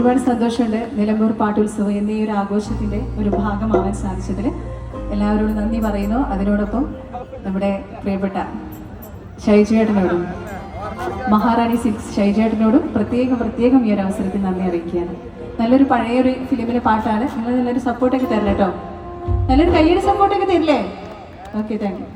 ഒരുപാട് സന്തോഷമുണ്ട് നിലമ്പൂർ പാട്ടുത്സവം എന്നീ ഒരു ആഘോഷത്തിൻ്റെ ഒരു ഭാഗമാവാൻ സാധിച്ചതിൽ എല്ലാവരോടും നന്ദി പറയുന്നു. അതിനോടൊപ്പം നമ്മുടെ പ്രിയപ്പെട്ട ഷൈജേട്ടനോടും മഹാറാണി സിൽക്സ് ഷൈജേട്ടനോടും പ്രത്യേകം ഈ ഒരു അവസരത്തിൽ നന്ദി അറിയിക്കുകയാണ്. നല്ലൊരു പഴയൊരു ഫിലിമിലെ പാട്ടാണ്. നിങ്ങൾ നല്ലൊരു സപ്പോർട്ടൊക്കെ തരണം കേട്ടോ. നല്ലൊരു കയ്യുടെ സപ്പോർട്ടൊക്കെ തരില്ലേ? Okay, thank you.